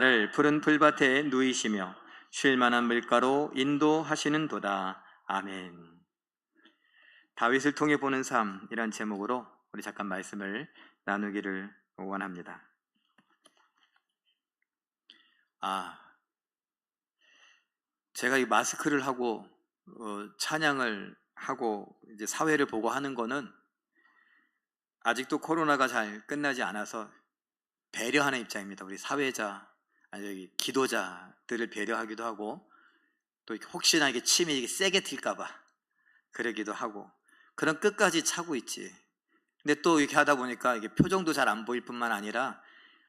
를 푸른 풀밭에 누이시며 쉴 만한 물가로 인도하시는도다. 아멘. 다윗을 통해 보는 삶이란 제목으로 우리 잠깐 말씀을 나누기를 원합니다. 제가 이 마스크를 하고 찬양을 하고 이제 사회를 보고 하는 거는 아직도 코로나가 잘 끝나지 않아서 배려하는 입장입니다. 우리 사회자, 아니 기도자들을 배려하기도 하고, 또 혹시나 이게 침이 이게 세게 튈까봐 그러기도 하고, 그럼 끝까지 차고 있지. 근데 또 이렇게 하다 보니까 이게 표정도 잘 안 보일 뿐만 아니라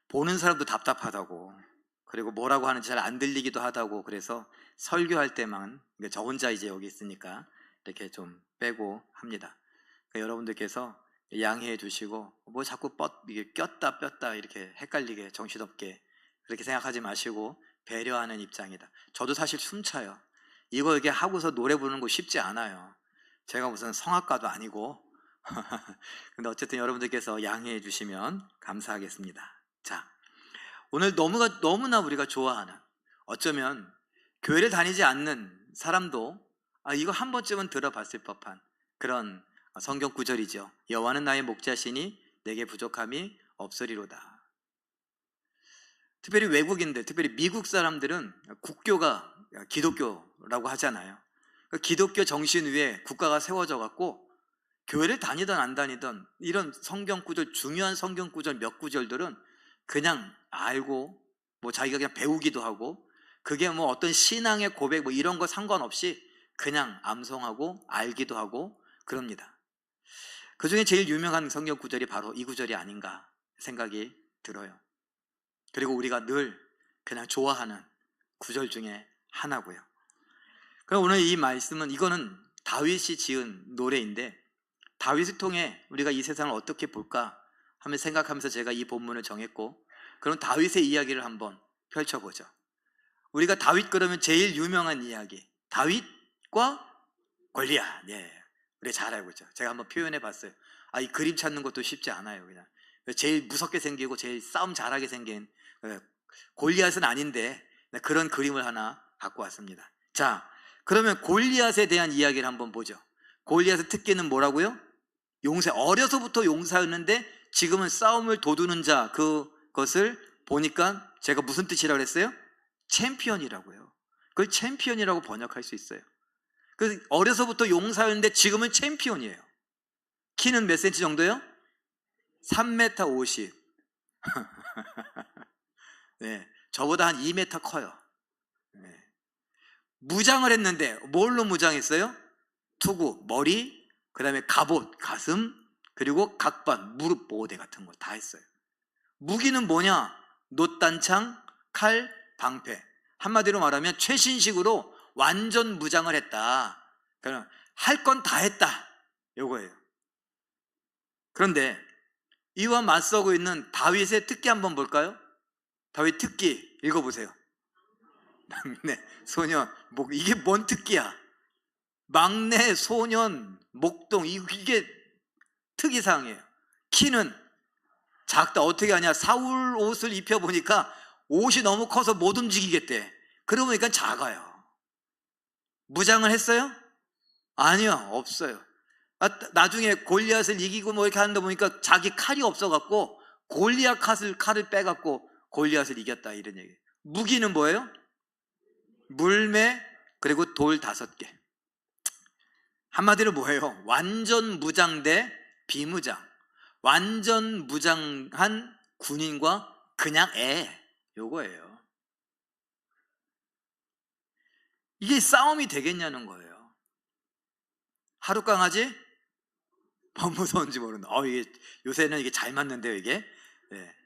보는 사람도 답답하다고, 그리고 뭐라고 하는지 잘 안 들리기도 하다고, 그래서 설교할 때만 저 혼자 이제 여기 있으니까 이렇게 좀 빼고 합니다. 그러니까 여러분들께서 양해해 주시고, 뭐 자꾸 이게 꼈다 뺐다 이렇게 헷갈리게 정신없게 그렇게 생각하지 마시고 배려하는 입장이다. 저도 사실 숨차요. 이거 이게 하고서 노래 부르는 거 쉽지 않아요. 제가 무슨 성악가도 아니고 근데 어쨌든 여러분들께서 양해해 주시면 감사하겠습니다. 자, 오늘 너무나 우리가 좋아하는, 어쩌면 교회를 다니지 않는 사람도 이거 한 번쯤은 들어봤을 법한 그런 성경 구절이죠. 여호와는 나의 목자시니 내게 부족함이 없으리로다. 특별히 외국인들, 특별히 미국 사람들은 국교가 기독교라고 하잖아요. 기독교 정신 위에 국가가 세워져 갖고 교회를 다니든 안 다니든 이런 성경 구절, 중요한 성경 구절 몇 구절들은 그냥 알고, 뭐 자기가 그냥 배우기도 하고, 그게 뭐 어떤 신앙의 고백 뭐 이런 거 상관없이 그냥 암송하고 알기도 하고 그럽니다. 그 중에 제일 유명한 성경 구절이 바로 이 구절이 아닌가 생각이 들어요. 그리고 우리가 늘 그냥 좋아하는 구절 중에 하나고요. 그럼 오늘 이 말씀은, 이거는 다윗이 지은 노래인데, 다윗을 통해 우리가 이 세상을 어떻게 볼까 하면 생각하면서 제가 이 본문을 정했고, 그럼 다윗의 이야기를 한번 펼쳐보죠. 우리가 다윗 그러면 제일 유명한 이야기, 다윗과 골리앗. 우리 잘 알고 있죠. 제가 한번 표현해 봤어요. 이 그림 찾는 것도 쉽지 않아요. 그냥 제일 무섭게 생기고 제일 싸움 잘하게 생긴 골리앗은 아닌데 그런 그림을 하나 갖고 왔습니다. 자, 그러면 골리앗에 대한 이야기를 한번 보죠. 골리앗의 특기는 뭐라고요? 어려서부터 용사였는데 지금은 싸움을 도두는 자, 그것을 보니까 제가 무슨 뜻이라고 그랬어요? 챔피언이라고요. 그걸 챔피언이라고 번역할 수 있어요. 그래서 어려서부터 용사였는데 지금은 챔피언이에요. 키는 몇 센치 정도요? 3m 50. 네, 저보다 한 2m 커요. 네. 무장을 했는데 뭘로 무장했어요? 투구, 머리, 그 다음에 갑옷, 가슴, 그리고 각반, 무릎 보호대 같은 거 다 했어요. 무기는 뭐냐? 놋단창, 칼, 방패. 한마디로 말하면 최신식으로 완전 무장을 했다. 그러니까 할 건 다 했다, 요거예요. 그런데 이와 맞서고 있는 다윗의 특기 한번 볼까요? 다윗 특기 읽어보세요. 막내, 소년, 이게 뭔 특기야? 막내, 소년, 목동, 이게 특이사항이에요. 키는 작다. 어떻게 하냐? 사울 옷을 입혀보니까 옷이 너무 커서 못 움직이겠대. 그러고 보니까 작아요. 무장을 했어요? 아니요, 없어요. 나중에 골리앗을 이기고 뭐 이렇게 하는데 보니까 자기 칼이 없어갖고 골리앗 칼을 빼갖고 골리앗을 이겼다, 이런 얘기. 무기는 뭐예요? 물매, 그리고 돌 5개. 한마디로 뭐예요? 완전 무장 대 비무장. 완전 무장한 군인과 그냥 요거예요. 이게 싸움이 되겠냐는 거예요. 하루 강아지? 무서운지 모른다. 이게 요새는 이게 잘 맞는데요, 이게. 네.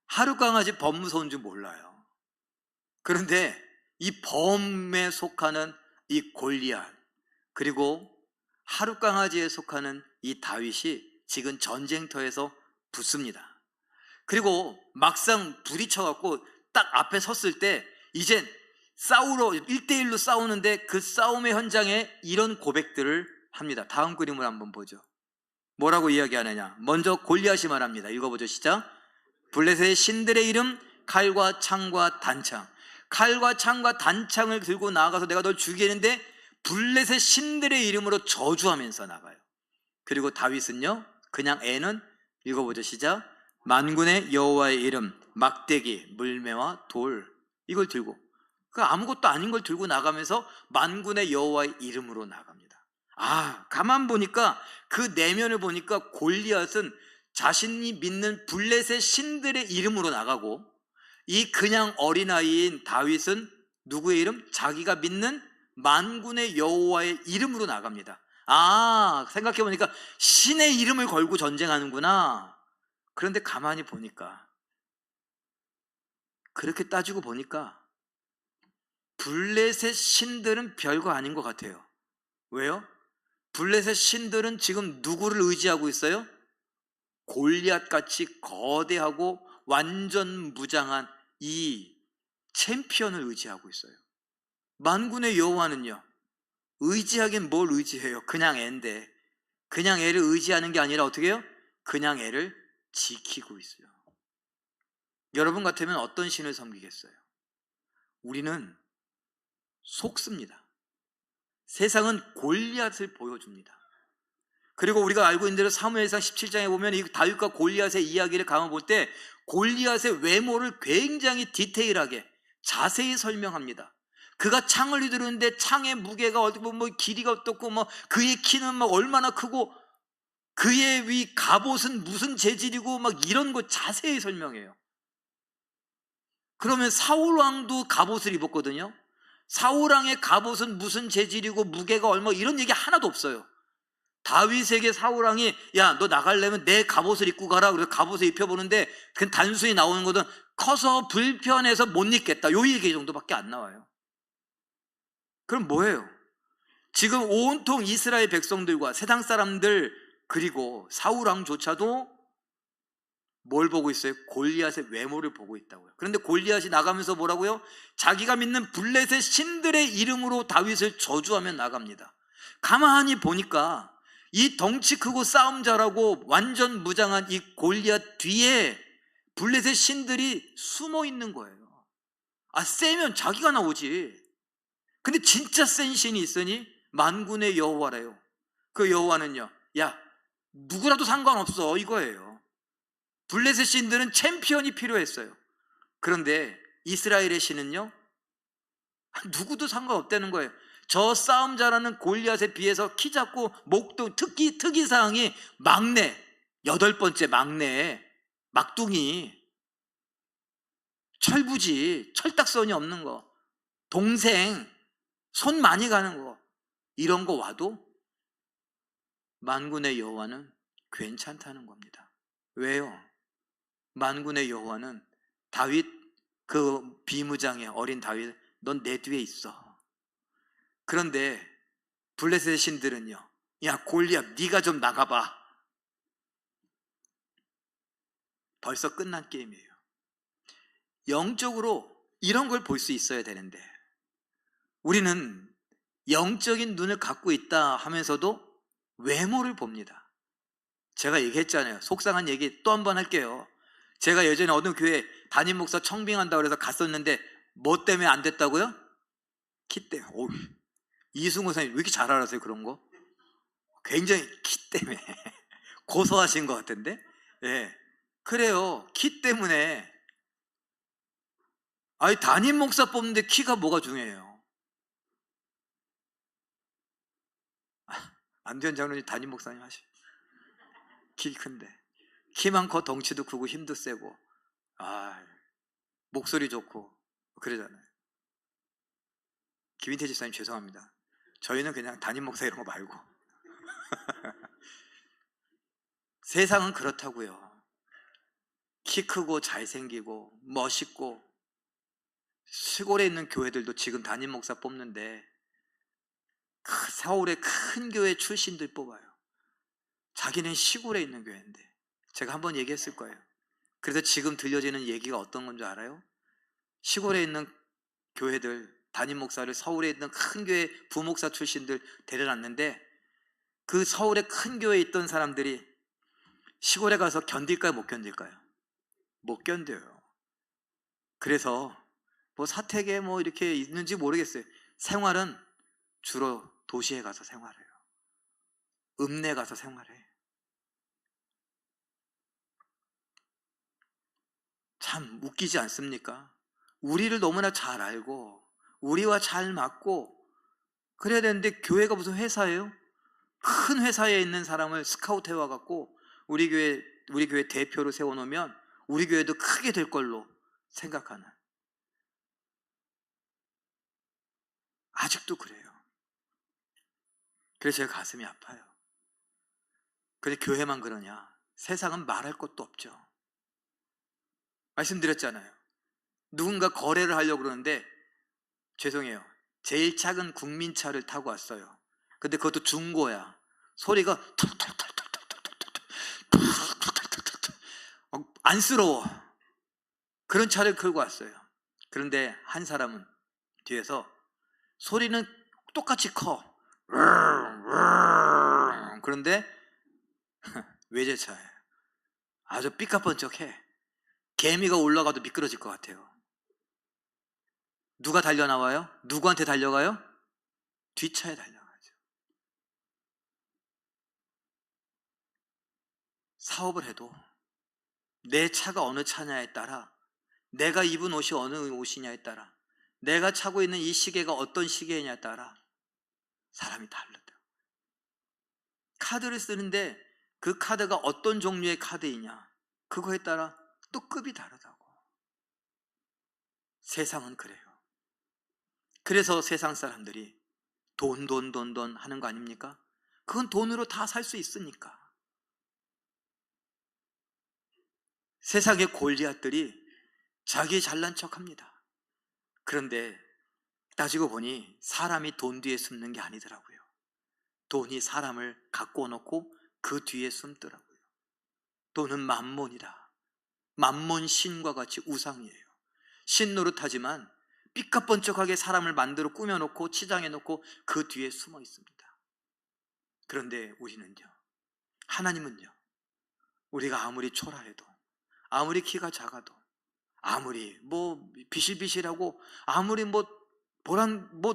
하루 강아지 무서운 줄 몰라요. 그런데 이 범에 속하는 이 골리앗, 그리고 하루 강아지에 속하는 이 다윗이 지금 전쟁터에서 붙습니다. 그리고 막상 부딪혀갖고 딱 앞에 섰을 때 이제 1대1로 싸우는데 그 싸움의 현장에 이런 고백들을 합니다. 다음 그림을 한번 보죠. 뭐라고 이야기하느냐? 먼저 골리앗이 말합니다. 읽어보죠. 시작. 블레셋의 신들의 이름 칼과 창과 단창. 칼과 창과 단창을 들고 나가서 내가 널 죽이는데 블레셋 신들의 이름으로 저주하면서 나가요. 그리고 다윗은요, 그냥 애는 읽어보죠. 시작. 만군의 여호와의 이름, 막대기, 물매와 돌, 이걸 들고, 그 아무것도 아닌 걸 들고 나가면서 만군의 여호와의 이름으로 나갑니다. 가만 보니까, 그 내면을 보니까 골리앗은 자신이 믿는 블레셋 신들의 이름으로 나가고, 이 그냥 어린아이인 다윗은 누구의 이름? 자기가 믿는 만군의 여호와의 이름으로 나갑니다. 생각해보니까 신의 이름을 걸고 전쟁하는구나. 그런데 가만히 보니까, 그렇게 따지고 보니까 블레셋 신들은 별거 아닌 것 같아요. 왜요? 블레셋 신들은 지금 누구를 의지하고 있어요? 골리앗같이 거대하고 완전 무장한 이 챔피언을 의지하고 있어요. 만군의 여호와는요, 의지하긴 뭘 의지해요? 그냥 애인데, 그냥 애를 의지하는 게 아니라 어떻게 해요? 그냥 애를 지키고 있어요. 여러분 같으면 어떤 신을 섬기겠어요? 우리는 속습니다. 세상은 골리앗을 보여줍니다. 그리고 우리가 알고 있는 대로 사무엘상 17장에 보면 이 다윗과 골리앗의 이야기를 가만 볼 때 골리앗의 외모를 굉장히 디테일하게 자세히 설명합니다. 그가 창을 휘두르는데 창의 무게가 어떻고 길이가 어떻고 그의 키는 얼마나 크고 그의 위 갑옷은 무슨 재질이고 이런 거 자세히 설명해요. 그러면 사울 왕도 갑옷을 입었거든요. 사울 왕의 갑옷은 무슨 재질이고 무게가 얼마, 이런 얘기 하나도 없어요. 다윗에게 사울 왕이 야, 너 나가려면 내 갑옷을 입고 가라. 그래서 갑옷을 입혀보는데 그건 단순히 나오는 것은 커서 불편해서 못 입겠다, 요 얘기 정도밖에 안 나와요. 그럼 뭐예요? 지금 온통 이스라엘 백성들과 세상 사람들, 그리고 사울 왕조차도 뭘 보고 있어요? 골리앗의 외모를 보고 있다고요. 그런데 골리앗이 나가면서 뭐라고요? 자기가 믿는 블레셋 신들의 이름으로 다윗을 저주하며 나갑니다. 가만히 보니까 이 덩치 크고 싸움 잘하고 완전 무장한 이 골리앗 뒤에 블레셋 신들이 숨어 있는 거예요. 세면 자기가 나오지. 근데 진짜 센 신이 있으니 만군의 여호와래요. 그 여호와는요, 야, 누구라도 상관없어, 이거예요. 블레셋 신들은 챔피언이 필요했어요. 그런데 이스라엘의 신은요, 누구도 상관없다는 거예요. 저 싸움 잘하는 골리앗에 비해서 키 작고 목도, 특이사항이 막내, 8번째 막내, 막둥이, 철부지, 철딱선이 없는 거, 동생, 손 많이 가는 거, 이런 거 와도 만군의 여호와는 괜찮다는 겁니다. 왜요? 만군의 여호와는 다윗, 그 비무장의 어린 다윗, 넌 내 뒤에 있어. 그런데 블레셋 신들은요, 야 골리앗, 네가 좀 나가봐. 벌써 끝난 게임이에요. 영적으로 이런 걸 볼 수 있어야 되는데, 우리는 영적인 눈을 갖고 있다 하면서도 외모를 봅니다. 제가 얘기했잖아요. 속상한 얘기 또 한 번 할게요. 제가 예전에 어느 교회 담임 목사 청빙한다고 해서 갔었는데 뭐 때문에 안 됐다고요? 키 때문에. 이승우 선생님 왜 이렇게 잘 알아서요, 그런 거? 굉장히 키 때문에 고소하신 것 같은데. 예, 그래요. 키 때문에. 담임 목사 뽑는데 키가 뭐가 중요해요? 안대현 장로님 담임 목사님 하시. 키 큰데, 키만 커 덩치도 크고 힘도 세고 목소리 좋고 그러잖아요. 김인태 집사님 죄송합니다. 저희는 그냥 담임 목사 이런 거 말고 세상은 그렇다고요. 키 크고 잘생기고 멋있고, 시골에 있는 교회들도 지금 담임 목사 뽑는데 서울의 큰 교회 출신들 뽑아요. 자기는 시골에 있는 교회인데. 제가 한번 얘기했을 거예요. 그래서 지금 들려지는 얘기가 어떤 건지 알아요? 시골에 있는 교회들 담임 목사를 서울에 있는 큰 교회 부목사 출신들 데려놨는데, 그 서울의 큰 교회에 있던 사람들이 시골에 가서 견딜까요, 못 견딜까요? 못 견뎌요. 그래서 뭐 사택에 뭐 이렇게 있는지 모르겠어요. 생활은 주로 도시에 가서 생활해요. 읍내 가서 생활해. 참 웃기지 않습니까? 우리를 너무나 잘 알고 우리와 잘 맞고 그래야 되는데 교회가 무슨 회사예요? 큰 회사에 있는 사람을 스카우트 해와갖고 우리 교회 대표로 세워놓으면 우리 교회도 크게 될 걸로 생각하는, 아직도 그래요. 그래서 제가 가슴이 아파요. 근데 교회만 그러냐? 세상은 말할 것도 없죠. 말씀드렸잖아요. 누군가 거래를 하려고 그러는데, 죄송해요, 제일 작은 국민차를 타고 왔어요. 근데 그것도 중고야. 소리가 안쓰러워. 그런 차를 끌고 왔어요. 그런데 한 사람은 뒤에서 소리는 똑같이 커. 그런데 외제차예요. 아주 삐까뻔쩍해. 개미가 올라가도 미끄러질 것 같아요. 누가 달려나와요? 누구한테 달려가요? 뒷차에 달려가죠. 사업을 해도 내 차가 어느 차냐에 따라, 내가 입은 옷이 어느 옷이냐에 따라, 내가 차고 있는 이 시계가 어떤 시계냐에 따라 사람이 다르다. 카드를 쓰는데 그 카드가 어떤 종류의 카드이냐, 그거에 따라 또 급이 다르다고. 세상은 그래요. 그래서 세상 사람들이 돈 하는 거 아닙니까? 그건 돈으로 다 살 수 있으니까. 세상의 골리앗들이 자기 잘난 척합니다. 그런데 따지고 보니 사람이 돈 뒤에 숨는 게 아니더라고요. 돈이 사람을 갖고 놓고 그 뒤에 숨더라고요. 돈은 만몬이다. 만몬 신과 같이 우상이에요. 신 노릇하지만 삐까뻔쩍하게 사람을 만들어 꾸며놓고 치장해놓고 그 뒤에 숨어 있습니다. 그런데 우리는요, 하나님은요, 우리가 아무리 초라해도, 아무리 키가 작아도, 아무리 뭐 비실비실하고, 아무리 뭐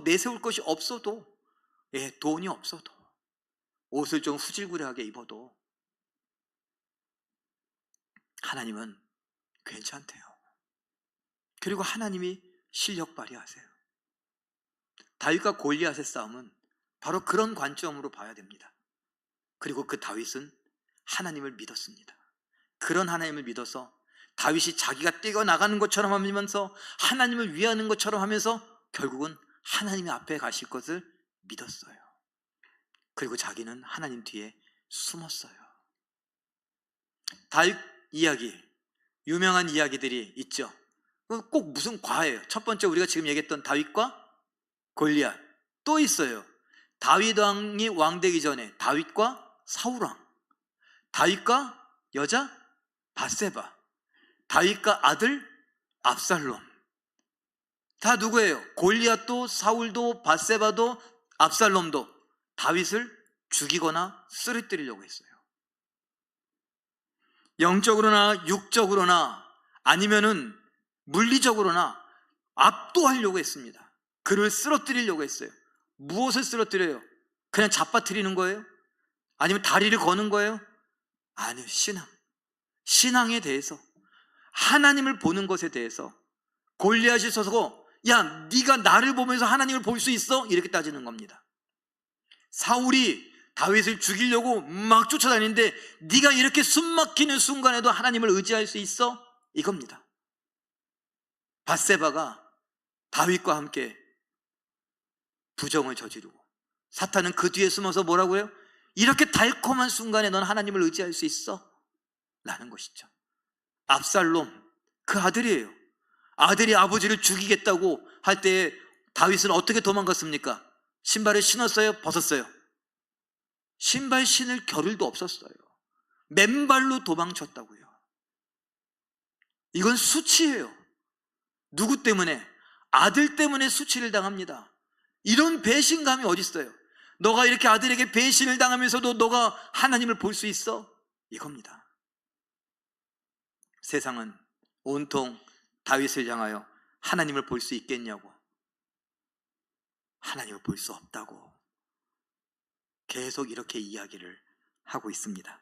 내세울 것이 없어도, 돈이 없어도, 옷을 좀 후질구려하게 입어도 하나님은 괜찮대요. 그리고 하나님이 실력 발휘하세요. 다윗과 골리앗의 싸움은 바로 그런 관점으로 봐야 됩니다. 그리고 그 다윗은 하나님을 믿었습니다. 그런 하나님을 믿어서 다윗이 자기가 뛰어나가는 것처럼 하면서, 하나님을 위하는 것처럼 하면서 결국은 하나님 앞에 가실 것을 믿었어요. 그리고 자기는 하나님 뒤에 숨었어요. 다윗 이야기, 유명한 이야기들이 있죠. 꼭 무슨 과예요. 첫 번째 우리가 지금 얘기했던 다윗과 골리앗. 또 있어요. 다윗 왕이 왕 되기 전에 다윗과 사울 왕, 다윗과 여자 밧세바, 다윗과 아들 압살롬. 다 누구예요? 골리앗도 사울도 밧세바도 압살롬도 다윗을 죽이거나 쓰러뜨리려고 했어요. 영적으로나 육적으로나 아니면은 물리적으로나 압도하려고 했습니다. 그를 쓰러뜨리려고 했어요. 무엇을 쓰러뜨려요? 그냥 잡아뜨리는 거예요? 아니면 다리를 거는 거예요? 아니요, 신앙에 대해서, 하나님을 보는 것에 대해서 골리앗이 서서, 야, 네가 나를 보면서 하나님을 볼 수 있어? 이렇게 따지는 겁니다. 사울이 다윗을 죽이려고 막 쫓아다니는데, 네가 이렇게 숨막히는 순간에도 하나님을 의지할 수 있어? 이겁니다. 밧세바가 다윗과 함께 부정을 저지르고, 사탄은 그 뒤에 숨어서 뭐라고요? 이렇게 달콤한 순간에 넌 하나님을 의지할 수 있어? 라는 것이죠. 압살롬, 그 아들이에요. 아들이 아버지를 죽이겠다고 할 때 다윗은 어떻게 도망갔습니까? 신발을 신었어요? 벗었어요? 신발 신을 겨를도 없었어요. 맨발로 도망쳤다고요. 이건 수치예요. 누구 때문에? 아들 때문에 수치를 당합니다. 이런 배신감이 어디 있어요? 너가 이렇게 아들에게 배신을 당하면서도 너가 하나님을 볼 수 있어? 이겁니다. 세상은 온통 다윗을 향하여 하나님을 볼 수 있겠냐고, 하나님을 볼 수 없다고 계속 이렇게 이야기를 하고 있습니다.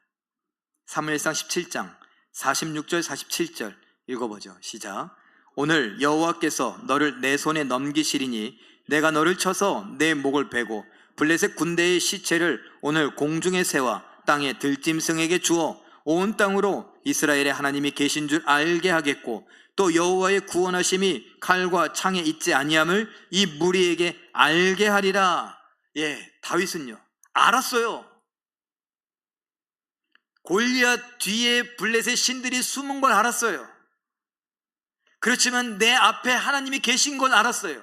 사무엘상 17장 46절 47절 읽어보죠. 시작. 오늘 여호와께서 너를 내 손에 넘기시리니 내가 너를 쳐서 내 목을 베고 블레셋 군대의 시체를 오늘 공중의 새와 땅의 들짐승에게 주어 온 땅으로 이스라엘의 하나님이 계신 줄 알게 하겠고 또 여호와의 구원하심이 칼과 창에 있지 아니함을 이 무리에게 알게 하리라. 다윗은요 알았어요. 골리앗 뒤에 블레셋 신들이 숨은 걸 알았어요. 그렇지만 내 앞에 하나님이 계신 걸 알았어요.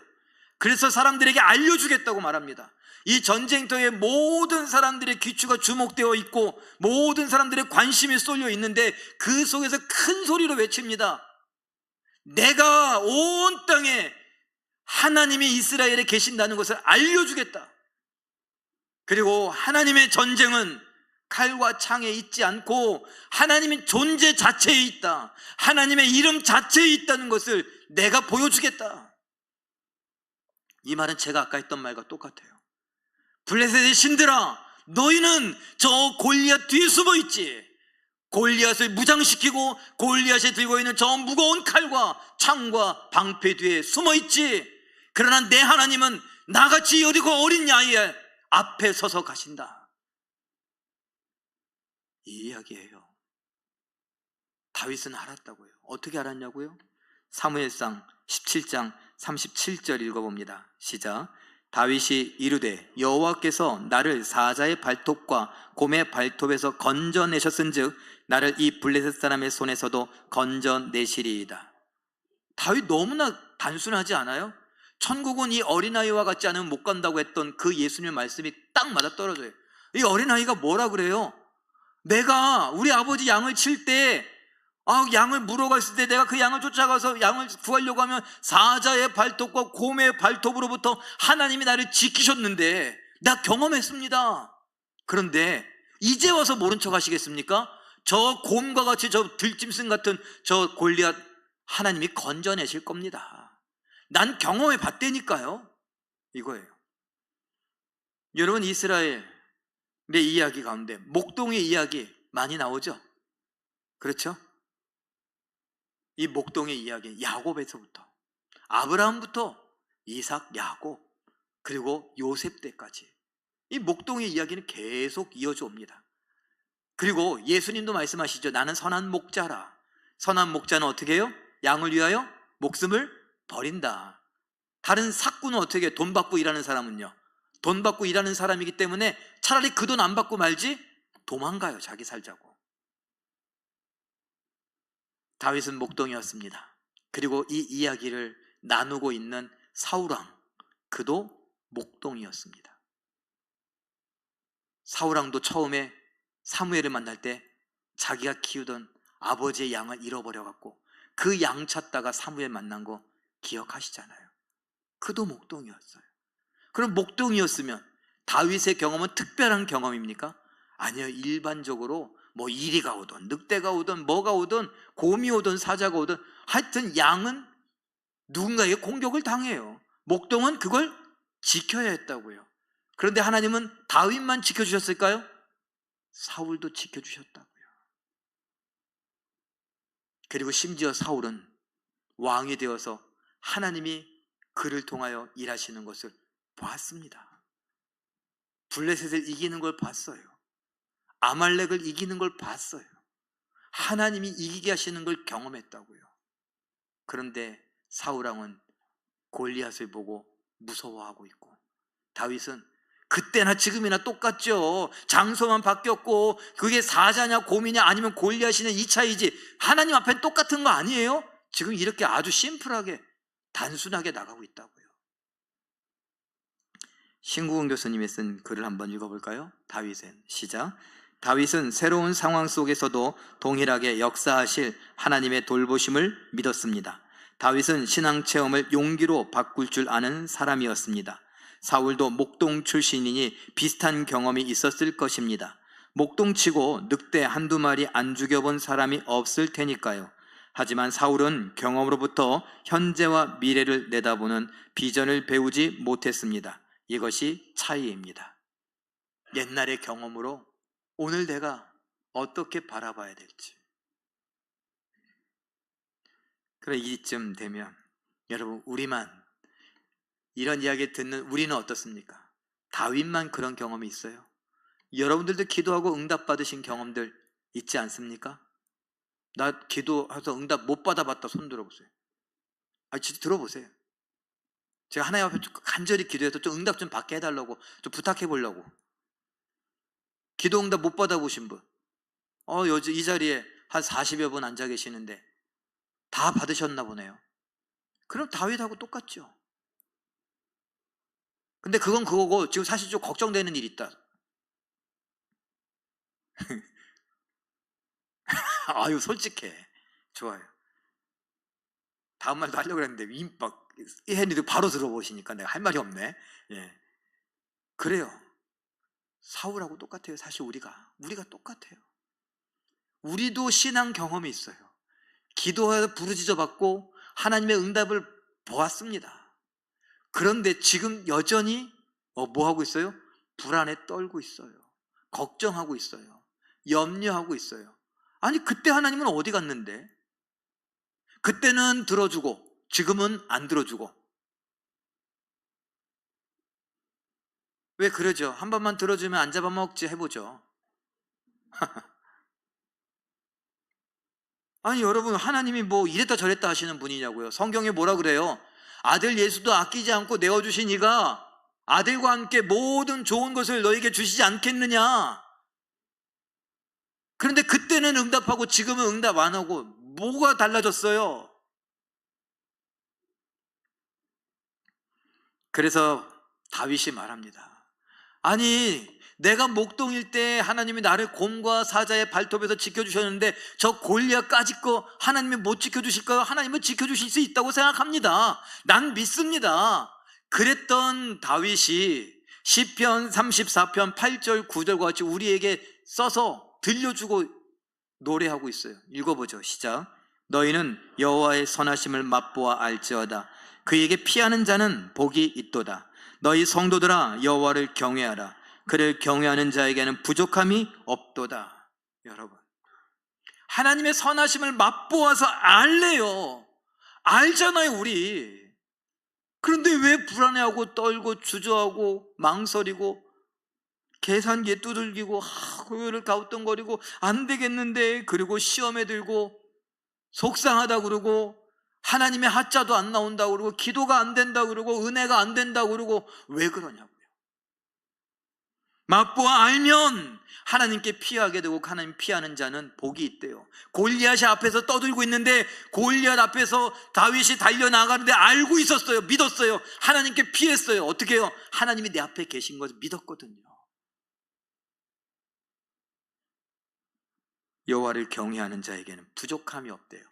그래서 사람들에게 알려주겠다고 말합니다. 이 전쟁터에 모든 사람들의 귀추가 주목되어 있고 모든 사람들의 관심이 쏠려 있는데 그 속에서 큰 소리로 외칩니다. 내가 온 땅에 하나님이 이스라엘에 계신다는 것을 알려주겠다. 그리고 하나님의 전쟁은 칼과 창에 있지 않고 하나님의 존재 자체에 있다. 하나님의 이름 자체에 있다는 것을 내가 보여주겠다. 이 말은 제가 아까 했던 말과 똑같아요. 블레셋의 신들아, 너희는 저 골리앗 뒤에 숨어 있지. 골리앗을 무장시키고 골리앗이 들고 있는 저 무거운 칼과 창과 방패 뒤에 숨어 있지. 그러나 내 하나님은 나같이 여리고 어린 야의 앞에 서서 가신다. 이 이야기예요. 다윗은 알았다고요. 어떻게 알았냐고요? 사무엘상 17장 37절 읽어봅니다. 시작. 다윗이 이르되 여호와께서 나를 사자의 발톱과 곰의 발톱에서 건져내셨은즉 나를 이 블레셋 사람의 손에서도 건져내시리이다. 다윗 너무나 단순하지 않아요? 천국은 이 어린아이와 같지 않으면 못 간다고 했던 그 예수님의 말씀이 딱 맞아떨어져요. 이 어린아이가 뭐라 그래요? 내가 우리 아버지 양을 칠 때 양을 물어갔을 때 내가 그 양을 쫓아가서 양을 구하려고 하면 사자의 발톱과 곰의 발톱으로부터 하나님이 나를 지키셨는데 나 경험했습니다. 그런데 이제 와서 모른 척 하시겠습니까? 저 곰과 같이 저 들짐승 같은 저 골리앗 하나님이 건져내실 겁니다. 난 경험해 봤다니까요. 이거예요. 여러분, 이스라엘의 이야기 가운데 목동의 이야기 많이 나오죠? 그렇죠? 이 목동의 이야기, 야곱에서부터 아브라함부터 이삭, 야곱, 그리고 요셉 때까지 이 목동의 이야기는 계속 이어져 옵니다. 그리고 예수님도 말씀하시죠. 나는 선한 목자라. 선한 목자는 어떻게 해요? 양을 위하여 목숨을 버린다. 다른 삭구는 어떻게 해요? 돈 받고 일하는 사람은요, 돈 받고 일하는 사람이기 때문에 차라리 그 돈 안 받고 말지 도망가요. 자기 살자고. 다윗은 목동이었습니다. 그리고 이 이야기를 나누고 있는 사울왕, 그도 목동이었습니다. 사울왕도 처음에 사무엘을 만날 때 자기가 키우던 아버지의 양을 잃어버려갖고 그 양 찾다가 사무엘 만난 거 기억하시잖아요. 그도 목동이었어요. 그럼 목동이었으면 다윗의 경험은 특별한 경험입니까? 아니요. 일반적으로 뭐 이리가 오든 늑대가 오든 뭐가 오든 곰이 오든 사자가 오든 하여튼 양은 누군가에게 공격을 당해요. 목동은 그걸 지켜야 했다고요. 그런데 하나님은 다윗만 지켜주셨을까요? 사울도 지켜주셨다고요. 그리고 심지어 사울은 왕이 되어서 하나님이 그를 통하여 일하시는 것을 봤습니다. 블레셋을 이기는 걸 봤어요. 아말렉을 이기는 걸 봤어요. 하나님이 이기게 하시는 걸 경험했다고요. 그런데 사울왕은 골리앗을 보고 무서워하고 있고, 다윗은 그때나 지금이나 똑같죠. 장소만 바뀌었고 그게 사자냐 곰이냐 아니면 골리앗이냐 이 차이지 하나님 앞엔 똑같은 거 아니에요? 지금 이렇게 아주 심플하게 단순하게 나가고 있다고요. 신구원 교수님이 쓴 글을 한번 읽어볼까요? 다윗은 시작. 다윗은 새로운 상황 속에서도 동일하게 역사하실 하나님의 돌보심을 믿었습니다. 다윗은 신앙 체험을 용기로 바꿀 줄 아는 사람이었습니다. 사울도 목동 출신이니 비슷한 경험이 있었을 것입니다. 목동치고 늑대 한두 마리 안 죽여본 사람이 없을 테니까요. 하지만 사울은 경험으로부터 현재와 미래를 내다보는 비전을 배우지 못했습니다. 이것이 차이입니다. 옛날의 경험으로 오늘 내가 어떻게 바라봐야 될지. 그래, 이쯤 되면 여러분, 우리만 이런 이야기 듣는 우리는 어떻습니까? 다윗만 그런 경험이 있어요? 여러분들도 기도하고 응답 받으신 경험들 있지 않습니까? 나 기도해서 응답 못 받아봤다 손 들어보세요. 진짜 들어보세요. 제가 하나님 앞에 간절히 기도해서 좀 응답 좀 받게 해달라고 좀 부탁해 보려고. 기도 응답 못 받아보신 분, 요즘 이 자리에 한 40여 분 앉아 계시는데 다 받으셨나 보네요. 그럼 다윗하고 똑같죠. 근데 그건 그거고, 지금 사실 좀 걱정되는 일이 있다. 아유, 솔직해. 좋아요. 다음 말도 하려고 했는데 막 했는데 바로 들어보시니까 내가 할 말이 없네. 예. 그래요. 사울하고 똑같아요. 사실 우리가 똑같아요. 우리도 신앙 경험이 있어요. 기도해서 부르짖어 받고 하나님의 응답을 보았습니다. 그런데 지금 여전히 뭐 하고 있어요? 불안에 떨고 있어요. 걱정하고 있어요. 염려하고 있어요. 아니, 그때 하나님은 어디 갔는데? 그때는 들어주고 지금은 안 들어주고. 왜 그러죠? 한 번만 들어주면 안 잡아먹지 해보죠. 아니, 여러분, 하나님이 뭐 이랬다 저랬다 하시는 분이냐고요. 성경에 뭐라 그래요? 아들 예수도 아끼지 않고 내어주신 이가 아들과 함께 모든 좋은 것을 너에게 주시지 않겠느냐. 그런데 그때는 응답하고 지금은 응답 안 하고 뭐가 달라졌어요? 그래서 다윗이 말합니다. 아니, 내가 목동일 때 하나님이 나를 곰과 사자의 발톱에서 지켜주셨는데 저 골리앗까지 거 하나님이 못 지켜주실까요? 하나님은 지켜주실 수 있다고 생각합니다. 난 믿습니다. 그랬던 다윗이 시편 34편 8절 9절과 같이 우리에게 써서 들려주고 노래하고 있어요. 읽어보죠. 시작. 너희는 여호와의 선하심을 맛보아 알지어다. 그에게 피하는 자는 복이 있도다. 너희 성도들아 여호와를 경외하라. 그를 경외하는 자에게는 부족함이 없도다. 여러분, 하나님의 선하심을 맛보아서 알래요. 알잖아요, 우리. 그런데 왜 불안해하고 떨고 주저하고 망설이고 계산기에 두들기고 고요를 가우뚱거리고 안 되겠는데, 그리고 시험에 들고 속상하다 그러고 하나님의 하자도 안 나온다 그러고 기도가 안 된다 그러고 은혜가 안 된다 그러고 왜 그러냐고요. 맛보아 알면 하나님께 피하게 되고 하나님 피하는 자는 복이 있대요. 골리앗이 앞에서 떠들고 있는데 골리앗 앞에서 다윗이 달려나가는데 알고 있었어요. 믿었어요. 하나님께 피했어요. 어떻게 해요? 하나님이 내 앞에 계신 것을 믿었거든요. 여호와를 경외하는 자에게는 부족함이 없대요.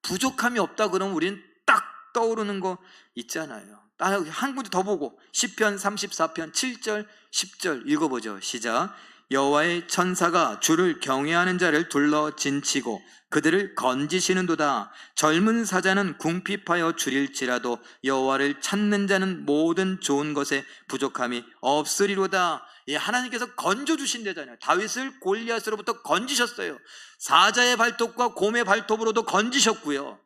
부족함이 없다 그러면 우리는 딱 떠오르는 거 있잖아요. 한 군데 더 보고 시편 34편 7절 10절 읽어보죠. 시작. 여호와의 천사가 주를 경외하는 자를 둘러 진치고 그들을 건지시는도다. 젊은 사자는 궁핍하여 줄일지라도 여호와를 찾는 자는 모든 좋은 것에 부족함이 없으리로다. 하나님께서 건져주신대잖아요. 다윗을 골리앗으로부터 건지셨어요. 사자의 발톱과 곰의 발톱으로도 건지셨고요.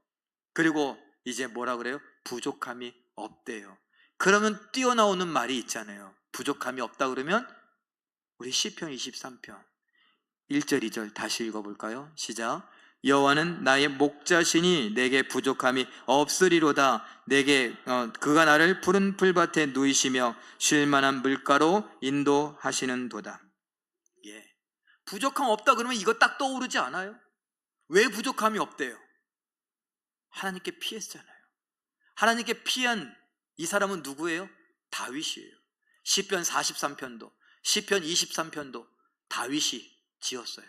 그리고 이제 뭐라 그래요? 부족함이 없대요. 그러면 뛰어나오는 말이 있잖아요. 부족함이 없다 그러면 우리 시편 23편 1절 2절 다시 읽어볼까요? 시작. 여호와는 나의 목자시니 내게 부족함이 없으리로다. 내게 그가 나를 푸른 풀밭에 누이시며 쉴만한 물가로 인도하시는도다. 예, 부족함 없다 그러면 이거 딱 떠오르지 않아요? 왜 부족함이 없대요? 하나님께 피했잖아요. 하나님께 피한 이 사람은 누구예요? 다윗이에요. 시편 43편도 시편 23편도 다윗이 지었어요.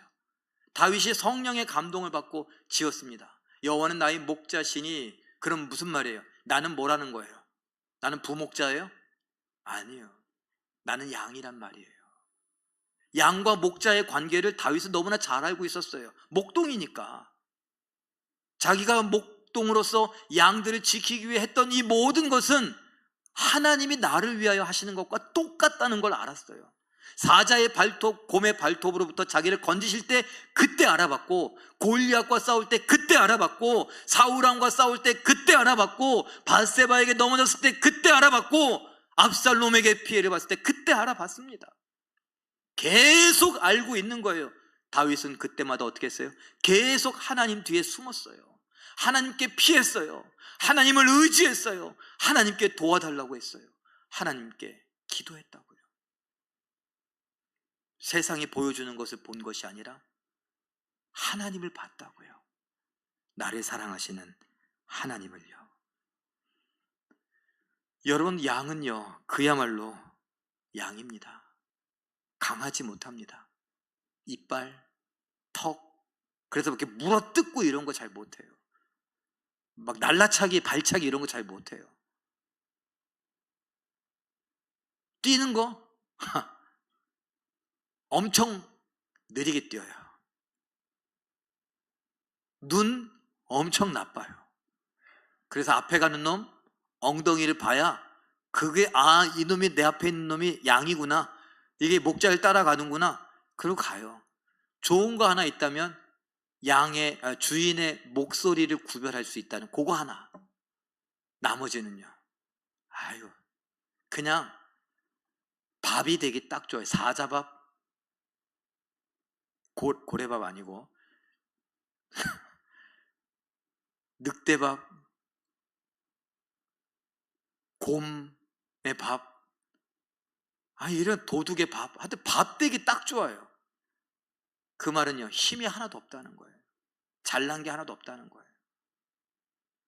다윗이 성령의 감동을 받고 지었습니다. 여호와는 나의 목자시니. 그럼 무슨 말이에요? 나는 뭐라는 거예요? 나는 부목자예요? 아니요. 나는 양이란 말이에요. 양과 목자의 관계를 다윗은 너무나 잘 알고 있었어요. 목동이니까. 자기가 목동으로서 양들을 지키기 위해 했던 이 모든 것은 하나님이 나를 위하여 하시는 것과 똑같다는 걸 알았어요. 사자의 발톱, 곰의 발톱으로부터 자기를 건지실 때 그때 알아봤고, 골리앗과 싸울 때 그때 알아봤고, 사울왕과 싸울 때 그때 알아봤고, 밧세바에게 넘어졌을 때 그때 알아봤고, 압살롬에게 피해를 봤을 때 그때 알아봤습니다. 계속 알고 있는 거예요. 다윗은 그때마다 어떻게 했어요? 계속 하나님 뒤에 숨었어요. 하나님께 피했어요. 하나님을 의지했어요. 하나님께 도와달라고 했어요. 하나님께 기도했다고요. 세상이 보여주는 것을 본 것이 아니라 하나님을 봤다고요. 나를 사랑하시는 하나님을요. 여러분, 양은요, 그야말로 양입니다. 강하지 못합니다. 이빨, 턱, 그래서 이렇게 물어뜯고 이런 거 잘 못해요. 막 날라차기, 발차기 이런 거 잘 못해요. 뛰는 거 엄청 느리게 뛰어요. 눈 엄청 나빠요. 그래서 앞에 가는 놈 엉덩이를 봐야 그게 이놈이 내 앞에 있는 놈이 양이구나, 이게 목자를 따라가는구나, 그러고 가요. 좋은 거 하나 있다면 주인의 목소리를 구별할 수 있다는 그거 하나. 나머지는요, 아유, 그냥 밥이 되기 딱 좋아요. 사자밥, 고래밥 아니고 늑대밥, 곰의 밥, 이런 도둑의 밥, 하여튼 밥 되기 딱 좋아요. 그 말은요, 힘이 하나도 없다는 거예요. 잘난 게 하나도 없다는 거예요.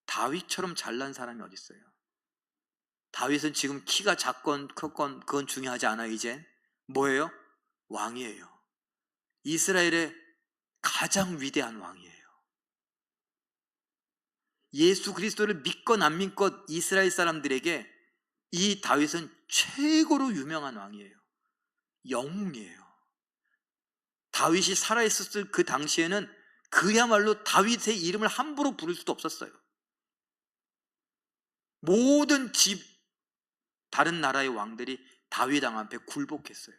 다윗처럼 잘난 사람이 어디 있어요? 다윗은 지금 키가 작건 컸건 그건 중요하지 않아요. 이젠 뭐예요? 왕이에요. 이스라엘의 가장 위대한 왕이에요. 예수 그리스도를 믿건 안 믿건 이스라엘 사람들에게 이 다윗은 최고로 유명한 왕이에요. 영웅이에요. 다윗이 살아있었을 그 당시에는 그야말로 다윗의 이름을 함부로 부를 수도 없었어요. 모든 다른 나라의 왕들이 다윗 왕 앞에 굴복했어요.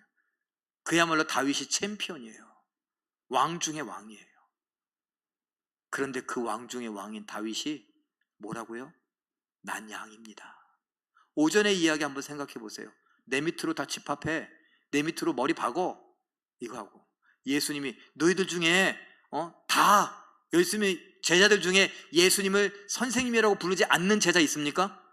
그야말로 다윗이 챔피언이에요. 왕 중의 왕이에요. 그런데 그 왕 중의 왕인 다윗이 뭐라고요? 난 양입니다. 오전의 이야기 한번 생각해 보세요. 내 밑으로 다 집합해, 내 밑으로 머리 박어, 이거 하고, 예수님이 너희들 중에 다 열심히 제자들 중에 예수님을 선생님이라고 부르지 않는 제자 있습니까?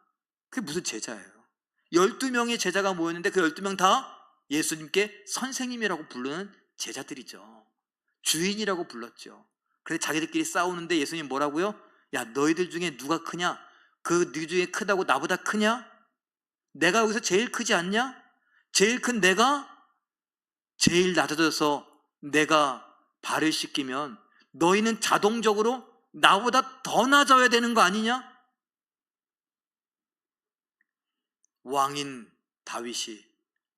그게 무슨 제자예요? 12명의 제자가 모였는데 그 12명 다 예수님께 선생님이라고 부르는 제자들이죠. 주인이라고 불렀죠. 그래서 자기들끼리 싸우는데 예수님 뭐라고요? 야, 너희들 중에 누가 크냐? 네 중에 크다고 나보다 크냐? 내가 여기서 제일 크지 않냐? 제일 큰 내가 제일 낮아져서 내가 발을 씻기면 너희는 자동적으로 나보다 더 낮아야 되는 거 아니냐? 왕인 다윗이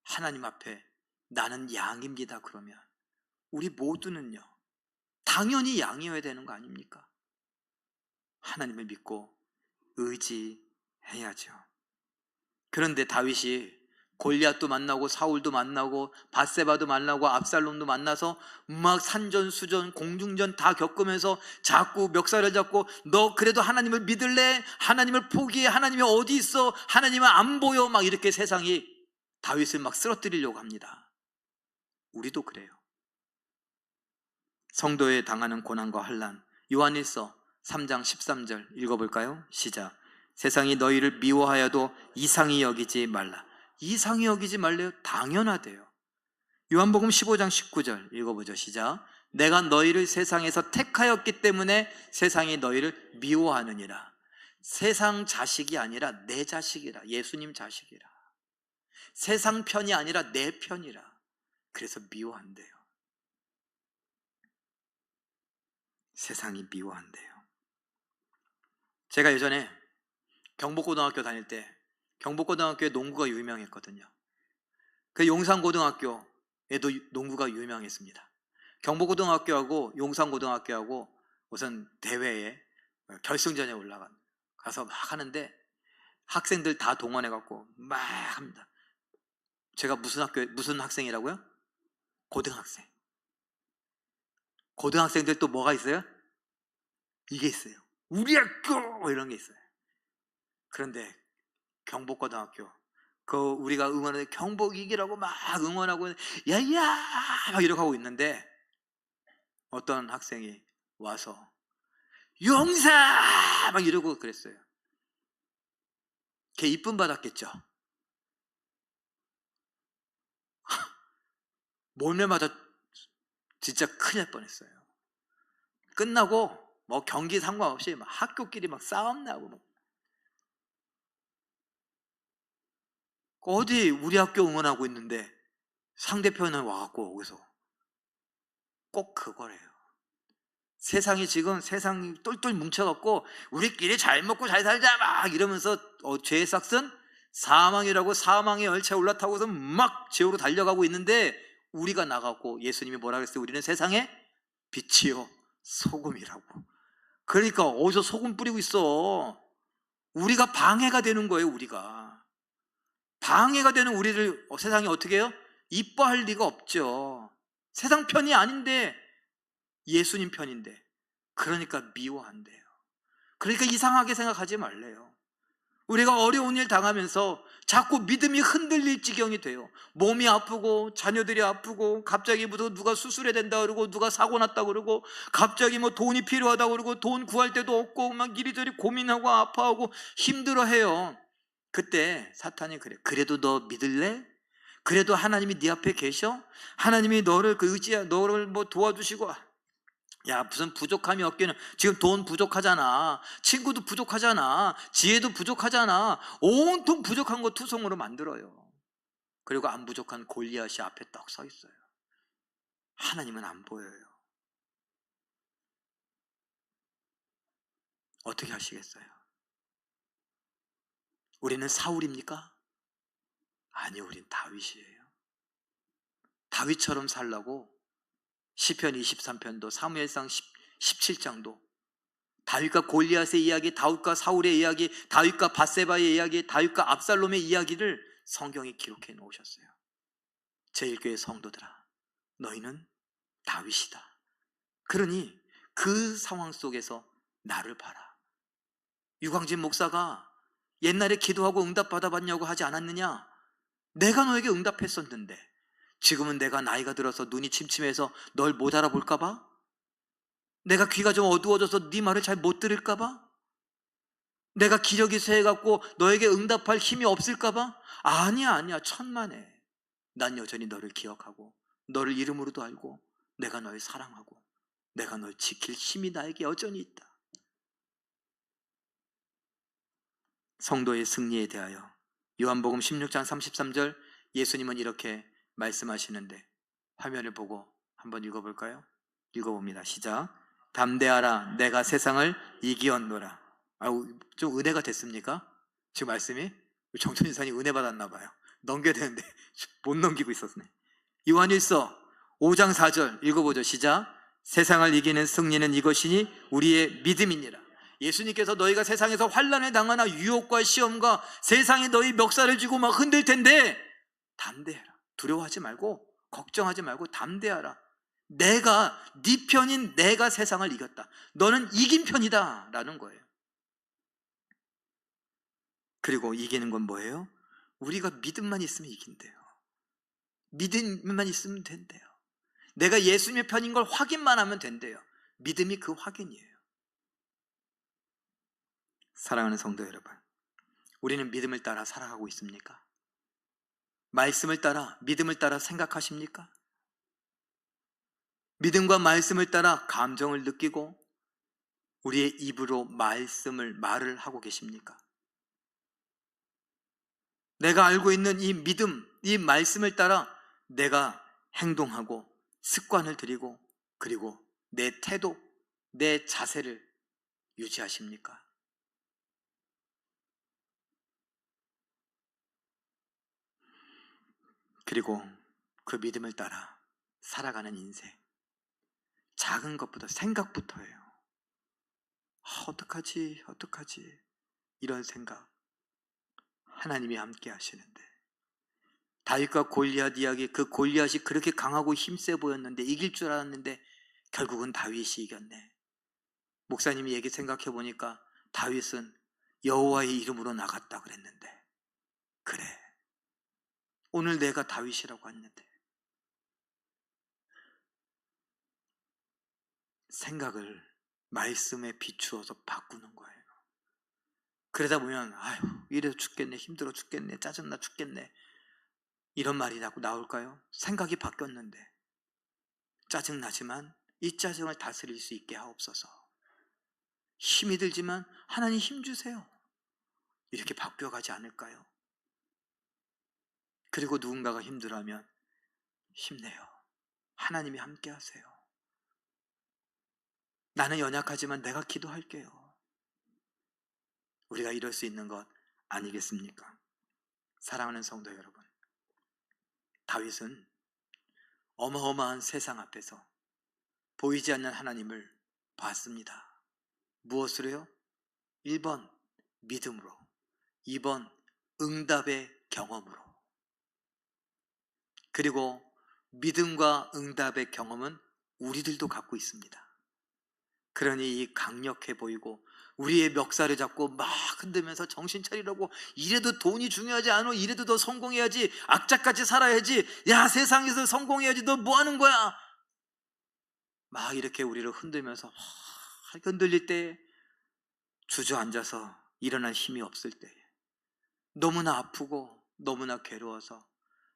하나님 앞에 나는 양입니다 그러면 우리 모두는요, 당연히 양이어야 되는 거 아닙니까? 하나님을 믿고 의지해야죠. 그런데 다윗이 골리앗도 만나고 사울도 만나고 밧세바도 만나고 압살롬도 만나서 막 산전수전 공중전 다 겪으면서 자꾸 멱살을 잡고 너 그래도 하나님을 믿을래? 하나님을 포기해? 하나님이 어디 있어? 하나님은 안 보여? 막 이렇게 세상이 다윗을 막 쓰러뜨리려고 합니다. 우리도 그래요. 성도에 당하는 고난과 환난, 요한일서 3장 13절 읽어볼까요? 시작. 세상이 너희를 미워하여도 이상히 여기지 말라. 이상히 여기지 말래요? 당연하대요. 요한복음 15장 19절 읽어보죠. 시작. 내가 너희를 세상에서 택하였기 때문에 세상이 너희를 미워하느니라. 세상 자식이 아니라 내 자식이라. 예수님 자식이라. 세상 편이 아니라 내 편이라. 그래서 미워한대요. 세상이 미워한대요. 제가 예전에 경복고등학교 다닐 때 경복고등학교에 농구가 유명했거든요. 그 용산고등학교에도 농구가 유명했습니다. 경복고등학교하고 용산고등학교하고 우선 대회에 결승전에 가서 막 하는데 학생들 다 동원해갖고 막 합니다. 제가 무슨 학생이라고요? 고등학생. 고등학생들 또 뭐가 있어요? 이게 있어요. 우리 학교! 뭐 이런 게 있어요. 그런데 경복고등학교, 우리가 응원하는 경복 이기라고 막 응원하고, 야야! 막 이러고 하고 있는데, 어떤 학생이 와서, 용사! 막 이러고 그랬어요. 걔 이쁨 받았겠죠? 몰매 맞아 진짜 큰일 날 뻔했어요. 끝나고, 뭐 경기 상관없이 막 학교끼리 막 싸움 나고, 막. 어디 우리 학교 응원하고 있는데, 상대편은 와갖고, 거기서. 꼭 그거래요. 세상이 똘똘 뭉쳐갖고 우리끼리 잘 먹고 잘 살자 막 이러면서 죄의 삭은 사망이라고 사망의 열차에 올라타고서 막 지옥으로 달려가고 있는데, 우리가 나가고 예수님이 뭐라 그랬어요? 우리는 세상의 빛이요 소금이라고. 그러니까 어디서 소금 뿌리고 있어? 우리가 방해가 되는 거예요. 우리가 방해가 되는 우리를 세상이 어떻게 해요? 이뻐할 리가 없죠. 세상 편이 아닌데 예수님 편인데, 그러니까 미워한대요. 그러니까 이상하게 생각하지 말래요. 우리가 어려운 일 당하면서 자꾸 믿음이 흔들릴 지경이 돼요. 몸이 아프고 자녀들이 아프고 갑자기 누가 수술해야 된다 그러고 누가 사고 났다 그러고 갑자기 뭐 돈이 필요하다 그러고 돈 구할 데도 없고 막 이리저리 고민하고 아파하고 힘들어해요. 그때 사탄이 그래. 그래도 너 믿을래? 그래도 하나님이 네 앞에 계셔? 하나님이 너를 너를 뭐 도와주시고, 야, 무슨 부족함이 없기는. 지금 돈 부족하잖아. 친구도 부족하잖아. 지혜도 부족하잖아. 온통 부족한 거 투성으로 만들어요. 그리고 안 부족한 골리앗이 앞에 딱 서 있어요. 하나님은 안 보여요. 어떻게 하시겠어요? 우리는 사울입니까? 아니, 우린 다윗이에요. 다윗처럼 살라고 시편 23편도 사무엘상 17장도 다윗과 골리앗의 이야기, 다윗과 사울의 이야기, 다윗과 밧세바의 이야기, 다윗과 압살롬의 이야기를 성경에 기록해 놓으셨어요. 제1교회 성도들아, 너희는 다윗이다. 그러니 그 상황 속에서 나를 봐라. 유광진 목사가 옛날에 기도하고 응답 받아봤냐고 하지 않았느냐? 내가 너에게 응답했었는데 지금은 내가 나이가 들어서 눈이 침침해서 널 못 알아볼까 봐? 내가 귀가 좀 어두워져서 네 말을 잘 못 들을까 봐? 내가 기력이 쇠해갖고 너에게 응답할 힘이 없을까 봐? 아니야, 천만에. 난 여전히 너를 기억하고 너를 이름으로도 알고 내가 널 사랑하고 내가 널 지킬 힘이 나에게 여전히 있다. 성도의 승리에 대하여 요한복음 16장 33절 예수님은 이렇게 말씀하시는데, 화면을 보고 한번 읽어볼까요? 읽어봅니다. 시작. 담대하라, 내가 세상을 이기었노라. 좀 은혜가 됐습니까? 지금 말씀이? 정천인사님 은혜 받았나 봐요. 넘겨야 되는데 못 넘기고 있었네. 요한일서 5장 4절 읽어보죠. 시작. 세상을 이기는 승리는 이것이니 우리의 믿음이니라. 예수님께서 너희가 세상에서 환난을 당하나 유혹과 시험과 세상에 너희 멱살을 쥐고 막 흔들 텐데 담대해라. 두려워하지 말고 걱정하지 말고 담대하라. 내가 네 편인 내가 세상을 이겼다. 너는 이긴 편이다 라는 거예요. 그리고 이기는 건 뭐예요? 우리가 믿음만 있으면 이긴대요. 믿음만 있으면 된대요. 내가 예수님의 편인 걸 확인만 하면 된대요. 믿음이 그 확인이에요. 사랑하는 성도 여러분, 우리는 믿음을 따라 살아가고 있습니까? 말씀을 따라, 믿음을 따라 생각하십니까? 믿음과 말씀을 따라 감정을 느끼고 우리의 입으로 말을 하고 계십니까? 내가 알고 있는 이 믿음, 이 말씀을 따라 내가 행동하고 습관을 들이고 그리고 내 태도, 내 자세를 유지하십니까? 그리고 그 믿음을 따라 살아가는 인생, 작은 것부터 생각부터예요. 어떡하지? 어떡하지? 이런 생각. 하나님이 함께 하시는데, 다윗과 골리앗 이야기, 그 골리앗이 그렇게 강하고 힘세 보였는데, 이길 줄 알았는데 결국은 다윗이 이겼네. 목사님이 얘기 생각해 보니까 다윗은 여호와의 이름으로 나갔다 그랬는데, 그래, 오늘 내가 다윗이라고 했는데 생각을 말씀에 비추어서 바꾸는 거예요. 그러다 보면 아유, 이래서 죽겠네, 힘들어 죽겠네, 짜증나 죽겠네, 이런 말이 자꾸 나올까요? 생각이 바뀌었는데, 짜증나지만 이 짜증을 다스릴 수 있게 하옵소서. 힘이 들지만 하나님 힘 주세요. 이렇게 바뀌어가지 않을까요? 그리고 누군가가 힘들어하면 힘내요. 하나님이 함께 하세요. 나는 연약하지만 내가 기도할게요. 우리가 이럴 수 있는 것 아니겠습니까? 사랑하는 성도 여러분, 다윗은 어마어마한 세상 앞에서 보이지 않는 하나님을 봤습니다. 무엇으로요? 1번 믿음으로, 2번 응답의 경험으로. 그리고 믿음과 응답의 경험은 우리들도 갖고 있습니다. 그러니 이 강력해 보이고 우리의 멱살을 잡고 막 흔들면서 정신 차리라고, 이래도 돈이 중요하지 않아, 이래도 더 성공해야지, 악착같이 살아야지, 야 세상에서 성공해야지, 너 뭐 하는 거야, 막 이렇게 우리를 흔들면서 흔들릴 때, 주저앉아서 일어날 힘이 없을 때, 너무나 아프고 너무나 괴로워서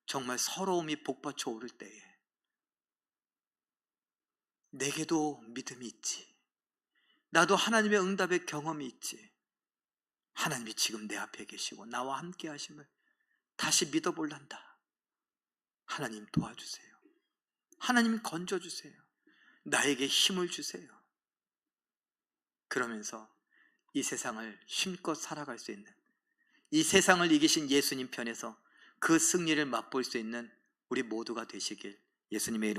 정말 서러움이 복받쳐 오를 때에, 내게도 믿음이 있지, 나도 하나님의 응답의 경험이 있지, 하나님이 지금 내 앞에 계시고 나와 함께 하심을 다시 믿어볼란다. 하나님 도와주세요. 하나님 건져주세요. 나에게 힘을 주세요. 그러면서 이 세상을 힘껏 살아갈 수 있는, 이 세상을 이기신 예수님 편에서 그 승리를 맛볼 수 있는 우리 모두가 되시길 예수님의 이름으로